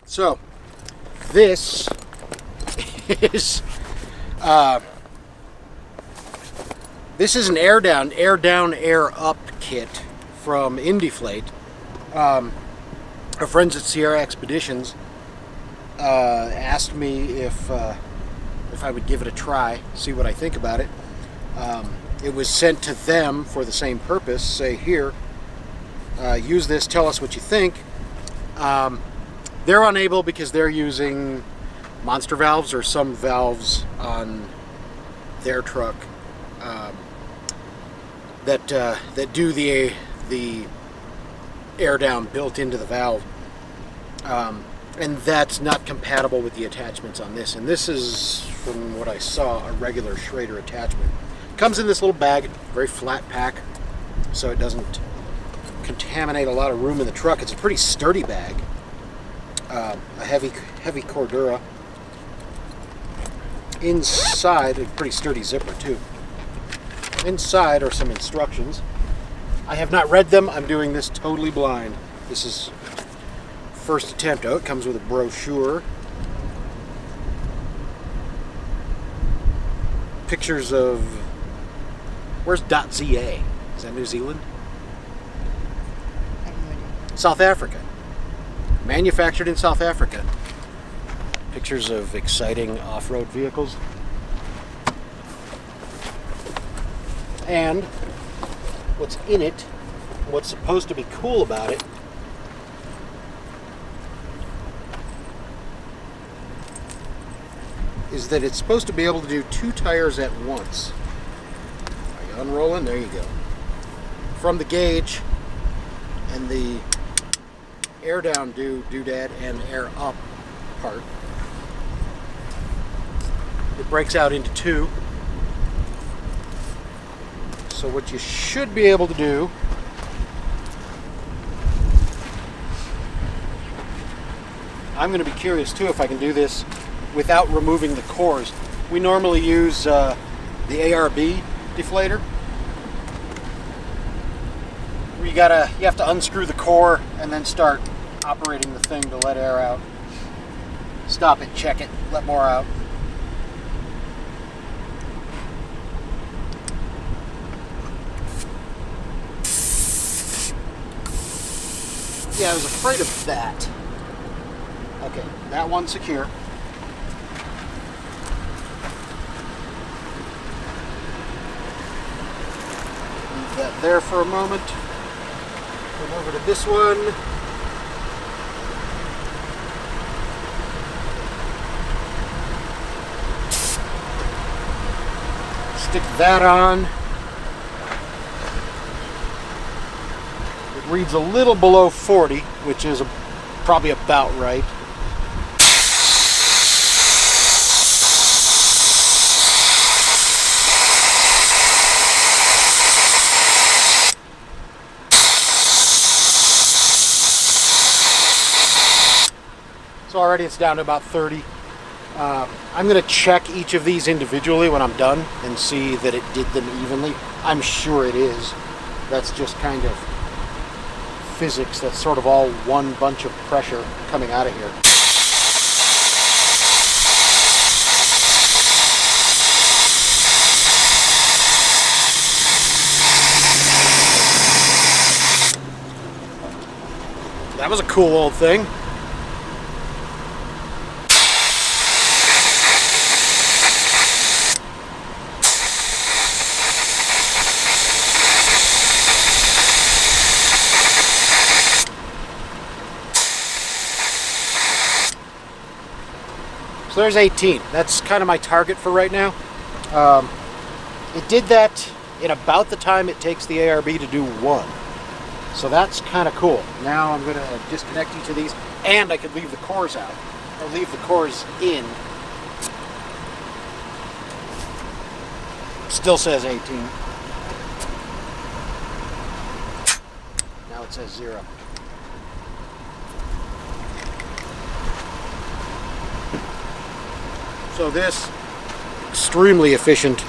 So, this is an air down, air up kit from Indeflate. Our friends at Sierra Expeditions asked me if I would give it a try, see what I think about it. It was sent to them for the same purpose. Say, here, use this, tell us what you think. They're unable because they're using monster valves or some valves on their truck that do the air down built into the valve, and that's not compatible with the attachments on this. And this is, from what I saw, a regular Schrader attachment. Comes in this little bag, very flat pack, so it doesn't contaminate a lot of room in the truck. It's a pretty sturdy bag. A heavy Cordura. Inside, a pretty sturdy zipper too. Inside are some instructions. I have not read them. I'm doing this totally blind. This is first attempt. Oh, it comes with a brochure. Pictures of... Where's .za? Is that New Zealand? South Africa. Manufactured in South Africa. Pictures of exciting off-road vehicles. And what's in it, what's supposed to be cool about it, is that it's supposed to be able to do 2 tires at once. Are you unrolling? There you go. From the gauge and the air down doodad and air up part, it breaks out into 2. So what you should be able to do I'm going to be curious too if I can do this without removing the cores. We normally use the ARB deflator. You have to unscrew the core and then start operating the thing to let air out. Stop it, check it, let more out. Yeah, I was afraid of that. Okay, that one's secure. Leave that there for a moment. Come over to this one. Stick that on. It reads a little below 40, which is probably about right. So already it's down to about 30. I'm going to check each of these individually when I'm done and see that it did them evenly. I'm sure it is. That's just kind of physics. That's sort of all one bunch of pressure coming out of here. That was a cool old thing. So there's 18. That's kind of my target for right now. It did that in about the time it takes the ARB to do 1. So that's kind of cool. Now I'm going to disconnect each of these, and I could leave the cores out, or leave the cores in. Still says 18. Now it says 0. So this extremely efficient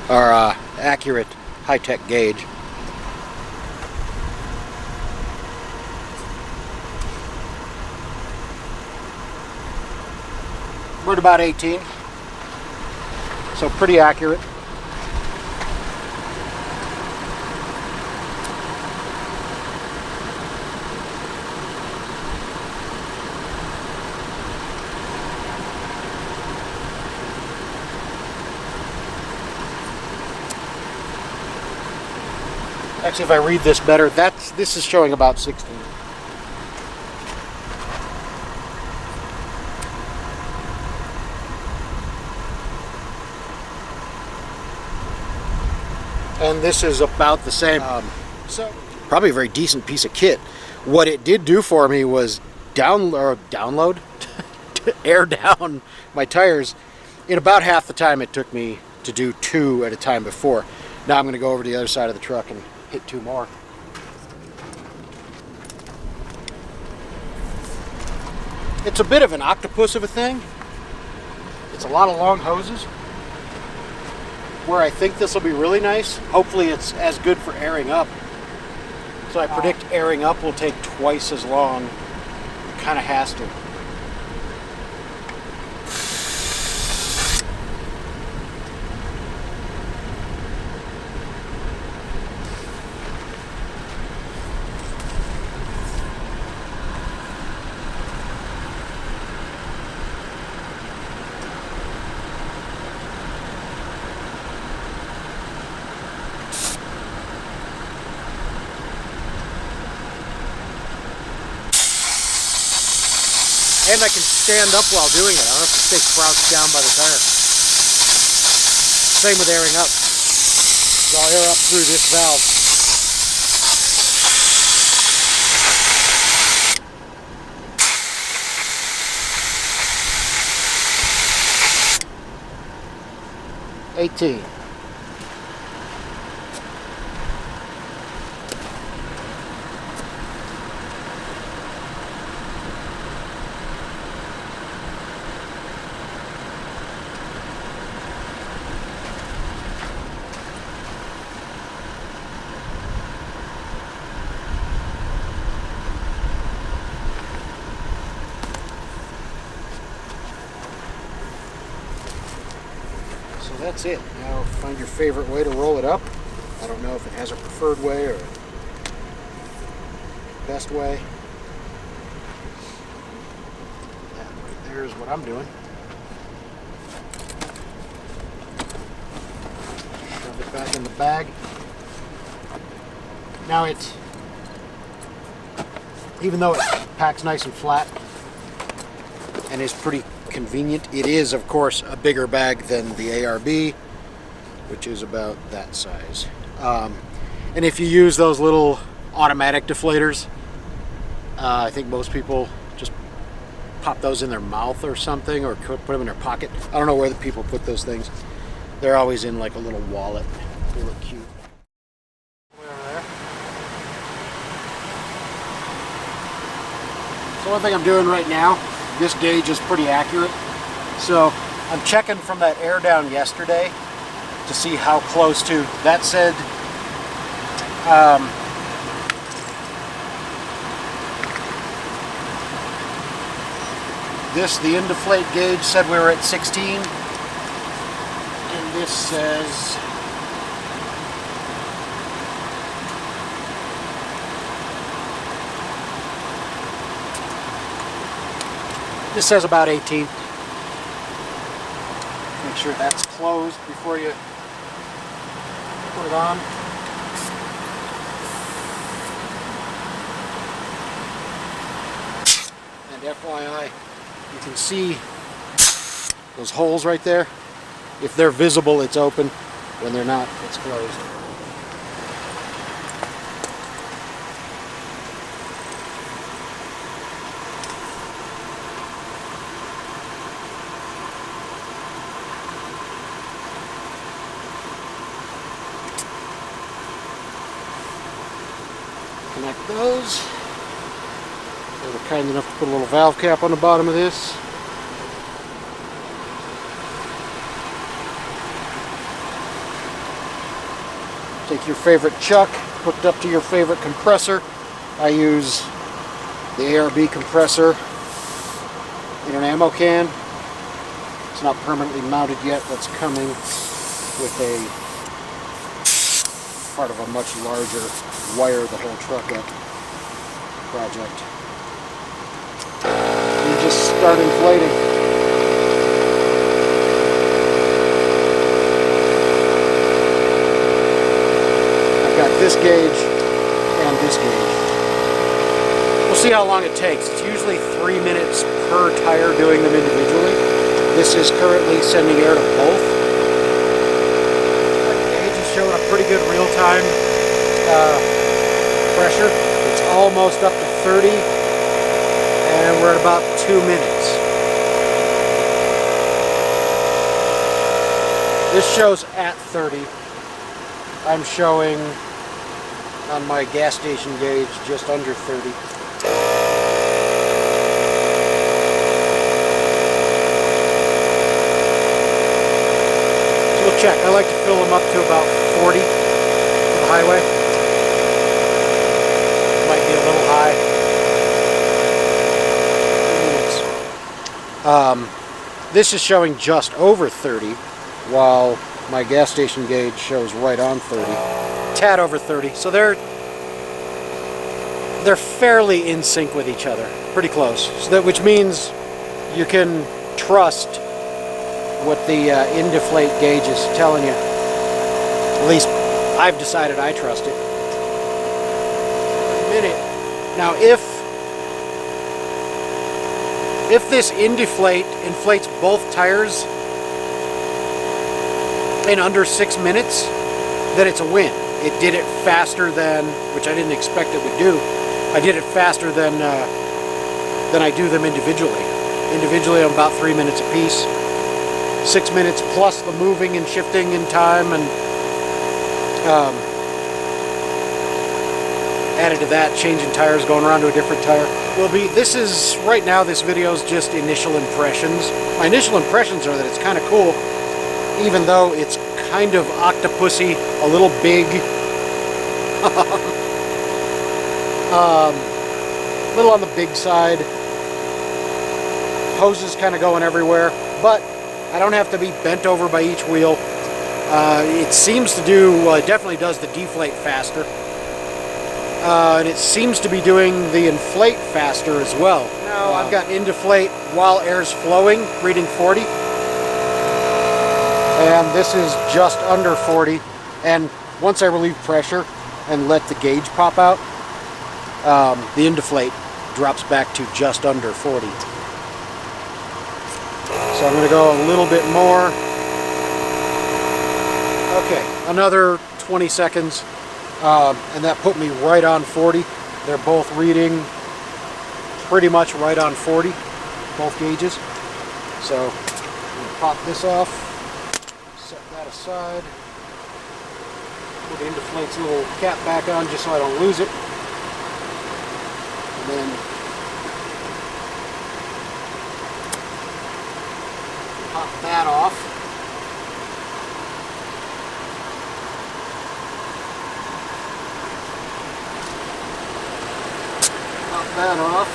or accurate high-tech gauge. We're at about 18. So pretty accurate. Actually, if I read this better, this is showing about 16. And this is about the same. So probably a very decent piece of kit. What it did do for me was download, air down my tires in about half the time it took me to do 2 at a time before. Now I'm going to go over to the other side of the truck and hit 2 more. It's a bit of an octopus of a thing. It's a lot of long hoses. Where I think this will be really nice, hopefully it's as good for airing up. So I predict airing up will take twice as long. It kind of has to. And I can stand up while doing it. I don't have to stay crouched down by the tire. Same with airing up. I'll air up through this valve. $18. That's it. Now find your favorite way to roll it up. I don't know if it has a preferred way or best way. That right there is what I'm doing. Shove it back in the bag. Now even though it packs nice and flat and is pretty convenient, it is of course a bigger bag than the ARB, which is about that size. And if you use those little automatic deflators, I think most people just pop those in their mouth or something, or put them in their pocket. I don't know where the people put those things. They're always in like a little wallet. They look cute. So one thing I'm doing right now, this gauge is pretty accurate. So I'm checking from that air down yesterday to see how close to, that said, the Indeflate gauge said we were at 16, and this says about 18. Make sure that's closed before you put it on. And FYI, you can see those holes right there. If they're visible, it's open. When they're not, it's closed. Connect those. They were kind enough to put a little valve cap on the bottom of this. Take your favorite chuck hooked up to your favorite compressor. I use the ARB compressor in an ammo can. It's not permanently mounted yet. That's coming with a part of a much larger wire the whole truck up project. You just start inflating. I've got this gauge and this gauge. We'll see how long it takes. It's usually 3 minutes per tire doing them individually. This is currently sending air to both. The gauge is showing a pretty good real-time pressure. It's almost up to 30, and we're at about 2 minutes. This shows at 30. I'm showing on my gas station gauge just under 30. So we'll check. I like to fill them up to about 40 for the highway. Might be a little high. This is showing just over 30, while my gas station gauge shows right on 30. Tad over 30. So they're fairly in sync with each other, pretty close. So that, which means you can trust what the Indeflate gauge is telling you. At least I've decided I trust it. A minute. Now, if this Indeflate inflates both tires in under 6 minutes, then it's a win. It did it faster than, which I didn't expect it would do. I did it faster than I do them individually. Individually, I'm about 3 minutes apiece. 6 minutes plus the moving and shifting in time, and added to that, changing tires, going around to a different tire. This is, right now, this video is just initial impressions. My initial impressions are that it's kind of cool, even though it's kind of octopusy, a little big. Little on the big side. Hoses kind of going everywhere, but I don't have to be bent over by each wheel. It seems to do, well, it definitely does the deflate faster. And it seems to be doing the inflate faster as well. Now I've got Indeflate while air's flowing, reading 40. And this is just under 40. And once I relieve pressure and let the gauge pop out, the Indeflate drops back to just under 40. So I'm going to go a little bit more. Okay, another 20 seconds. And that put me right on 40. They're both reading pretty much right on 40, both gauges. So I'm going to pop this off, set that aside, put Indeflate's little cap back on just so I don't lose it. And then pop that off. Pop that off.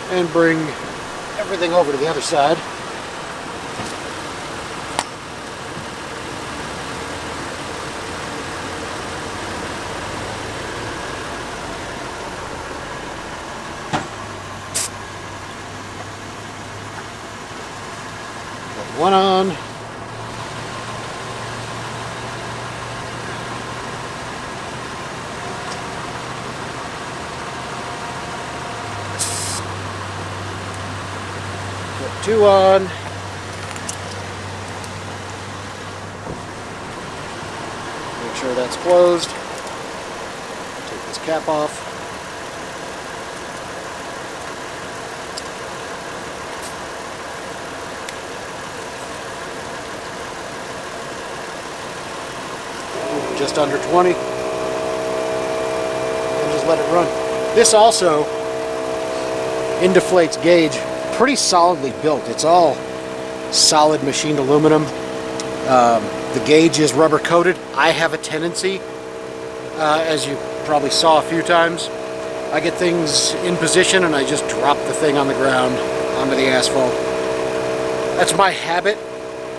And bring everything over to the other side. Put one on. Two on. Make sure that's closed. Take this cap off. Just under 20. And just let it run. This also, Indeflate's gauge, pretty solidly built. It's all solid machined aluminum. The gauge is rubber coated. I have a tendency, as you probably saw a few times, I get things in position and I just drop the thing on the ground onto the asphalt. That's my habit.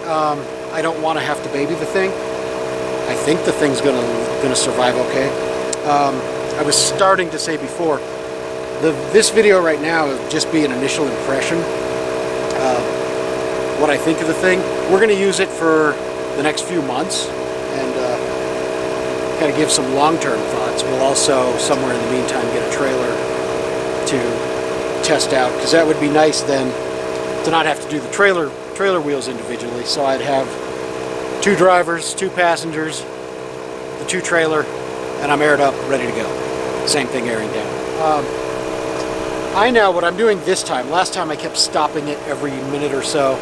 I don't want to have to baby the thing. I think the thing's gonna survive okay. I was starting to say before, this video right now will just be an initial impression of what I think of the thing. We're going to use it for the next few months and kind of give some long-term thoughts. We'll also, somewhere in the meantime, get a trailer to test out, because that would be nice then to not have to do the trailer wheels individually. So I'd have 2 drivers, 2 passengers, the 2 trailer, and I'm aired up, ready to go. Same thing airing down. What I'm doing this time, last time I kept stopping it every minute or so,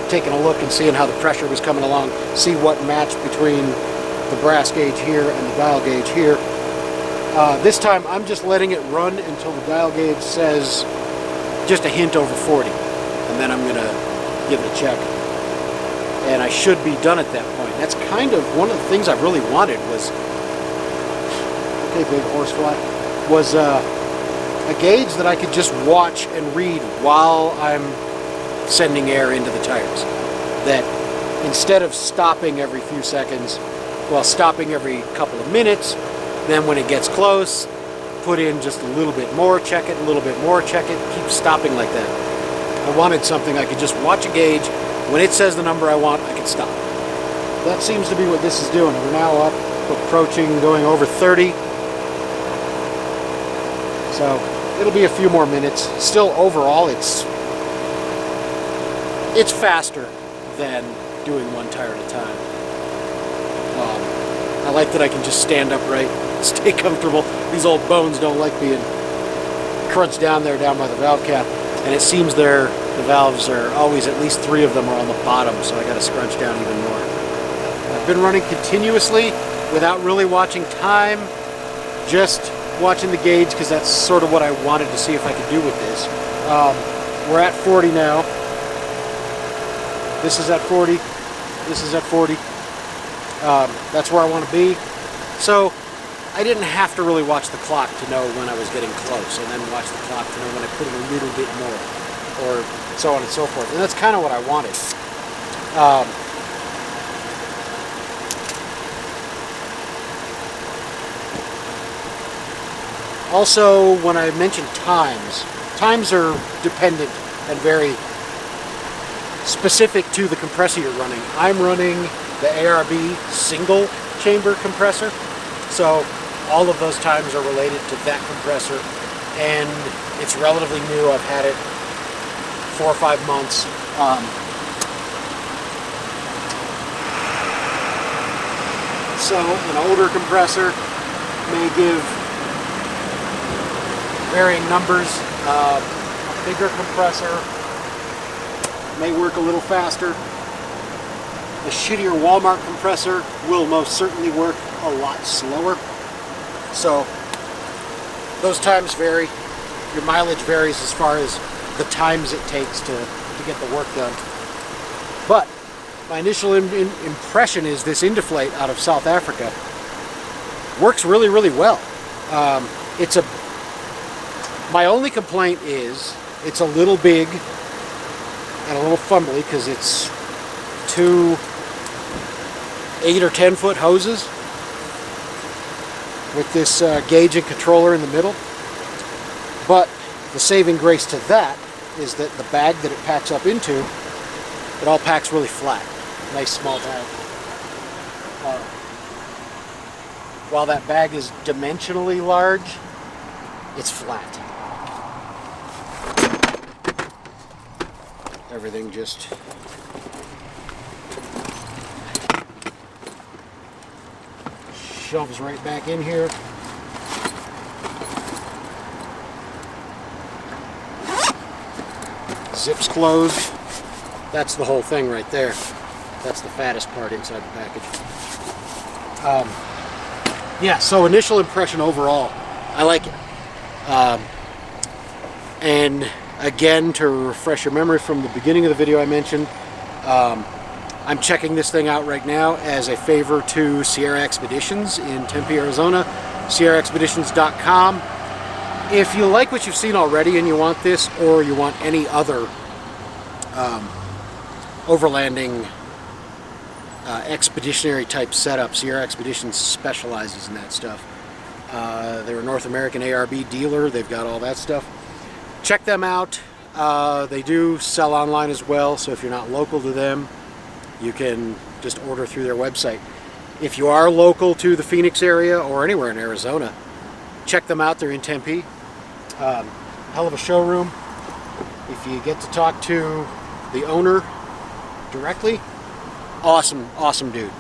taking a look and seeing how the pressure was coming along, see what matched between the brass gauge here and the dial gauge here. This time I'm just letting it run until the dial gauge says just a hint over 40, and then I'm going to give it a check. And I should be done at that point. That's kind of one of the things I really wanted was, okay, big horsefly, was a gauge that I could just watch and read while I'm sending air into the tires. That instead of stopping every few seconds, well, stopping every couple of minutes, then when it gets close, put in just a little bit more, check it, a little bit more, check it, keep stopping like that. I wanted something I could just watch a gauge. When it says the number I want, I can stop. That seems to be what this is doing. We're now up, approaching, going over 30. So it'll be a few more minutes. Still, overall, it's faster than doing one tire at a time. I like that I can just stand upright, stay comfortable. These old bones don't like being crunched down there, down by the valve cap. And it seems the valves are always, at least 3 of them are on the bottom, so I got to scrunch down even more. I've been running continuously without really watching time, just watching the gauge, because that's sort of what I wanted to see if I could do with this. We're at 40 now. This is at 40. This is at 40. That's where I want to be. So I didn't have to really watch the clock to know when I was getting close, and then watch the clock to know when I put in a little bit more, or so on and so forth. And that's kind of what I wanted. Also, when I mentioned times are dependent and very specific to the compressor you're running. I'm running the ARB single chamber compressor, so all of those times are related to that compressor, and it's relatively new. I've had it 4 or 5 months. So an older compressor may give varying numbers. A bigger compressor may work a little faster. The shittier Walmart compressor will most certainly work a lot slower. So those times vary. Your mileage varies as far as the times it takes to get the work done. But my initial impression is this Indeflate out of South Africa works really, really well. My only complaint is it's a little big and a little fumbly because it's 2 8 or 10 foot hoses with this gauge and controller in the middle. But the saving grace to that is that the bag that it packs up into, it all packs really flat. Nice small bag. While that bag is dimensionally large, it's flat. Everything just shoves right back in here. Zips closed. That's the whole thing right there. That's the fattest part inside the package. Yeah, so initial impression overall, I like it. And again, to refresh your memory from the beginning of the video I mentioned, I'm checking this thing out right now as a favor to Sierra Expeditions in Tempe, Arizona. SierraExpeditions.com. If you like what you've seen already and you want this, or you want any other overlanding expeditionary type setup, Sierra Expeditions specializes in that stuff. They're a North American ARB dealer. They've got all that stuff. Check them out. They do sell online as well, so if you're not local to them, you can just order through their website. If you are local to the Phoenix area or anywhere in Arizona, check them out. They're in Tempe. Hell of a showroom. If you get to talk to the owner directly, awesome dude.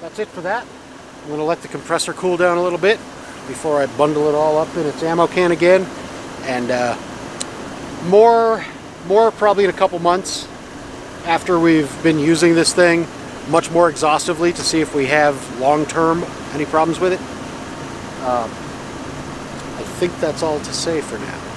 That's it for that. I'm going to let the compressor cool down a little bit before I bundle it all up in its ammo can again. And more probably in a couple months after we've been using this thing much more exhaustively to see if we have long-term any problems with it. I think that's all to say for now.